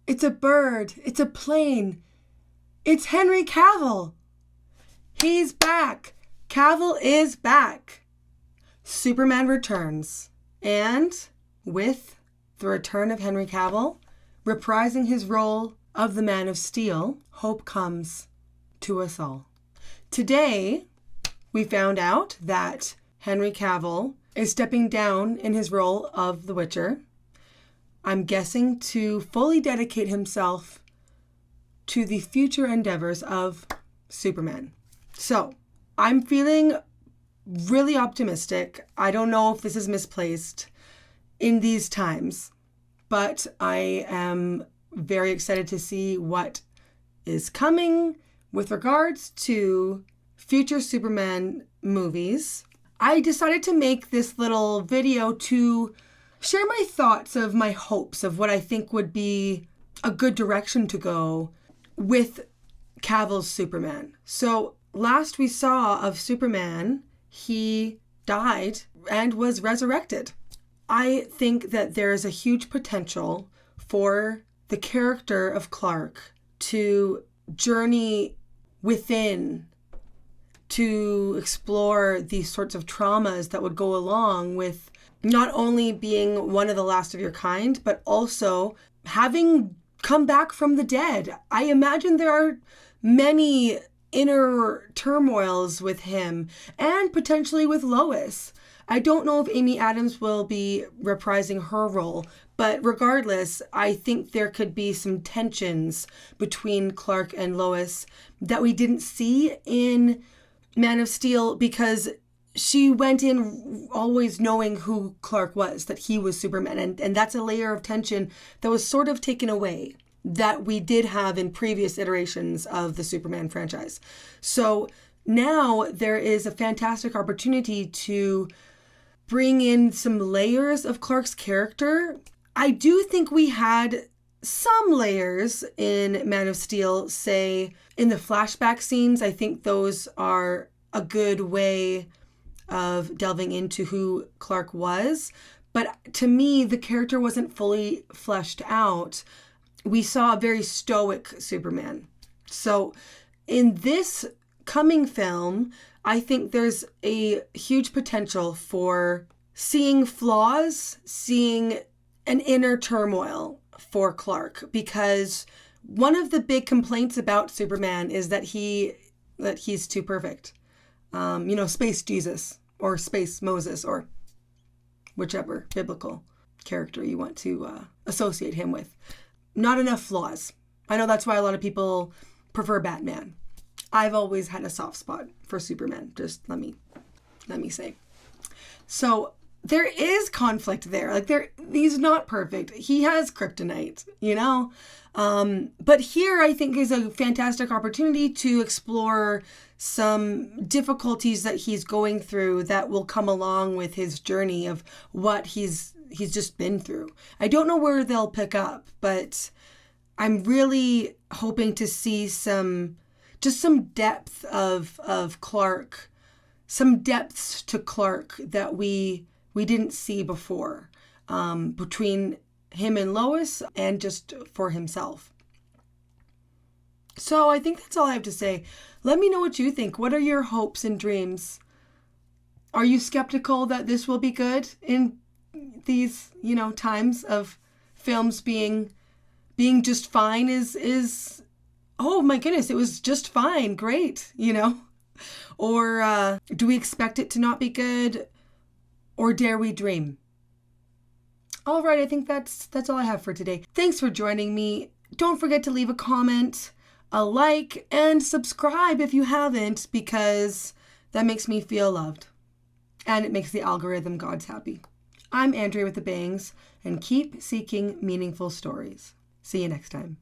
It's a bird. It's a plane. It's Henry Cavill. He's back. Cavill is back. Superman returns. And with the return of Henry Cavill, reprising his role of the Man of Steel, hope comes to us all. Today, we found out that Henry Cavill is stepping down in his role of The Witcher. I'm guessing to fully dedicate himself to the future endeavors of Superman. So, I'm feeling really optimistic. I don't know if this is misplaced in these times, but I am very excited to see what is coming with regards to future Superman movies. I decided to make this little video to share my thoughts of my hopes of what I think would be a good direction to go with Cavill's Superman. So last we saw of Superman, he died and was resurrected. I think that there is a huge potential for the character of Clark to journey within, to explore these sorts of traumas that would go along with not only being one of the last of your kind, but also having come back from the dead. I imagine there are many inner turmoils with him and potentially with Lois. I don't know if Amy Adams will be reprising her role, but regardless, I think there could be some tensions between Clark and Lois that we didn't see in Man of Steel because she went in always knowing who Clark was, that he was Superman. And that's a layer of tension that was sort of taken away that we did have in previous iterations of the Superman franchise. So now there is a fantastic opportunity to bring in some layers of Clark's character. I do think we had some layers in Man of Steel, say in the flashback scenes. I think those are a good way of delving into who Clark was. But to me, the character wasn't fully fleshed out. We saw a very stoic Superman. So in this coming film, I think there's a huge potential for seeing flaws, seeing an inner turmoil for Clark, because one of the big complaints about Superman is that he's too perfect. Space Jesus or space Moses or whichever biblical character you want to associate him with. Not enough flaws. I know that's why a lot of people prefer Batman. I've always had a soft spot for Superman, just let me say. So there is conflict there. He's not perfect. He has kryptonite, But here I think is a fantastic opportunity to explore some difficulties that he's going through that will come along with his journey of what he's just been through. I don't know where they'll pick up, but I'm really hoping to see some depth of Clark, some depths to Clark that we didn't see before, between him and Lois and just for himself. So I think that's all I have to say. Let me know what you think. What are your hopes and dreams? Are you skeptical that this will be good in these, times of films being just fine is oh my goodness, it was just fine. Great, Or do we expect it to not be good? Or dare we dream? All right, I think that's all I have for today. Thanks for joining me. Don't forget to leave a comment, a like, and subscribe if you haven't, because that makes me feel loved. And it makes the algorithm gods happy. I'm Andrea with the Bangs, and keep seeking meaningful stories. See you next time.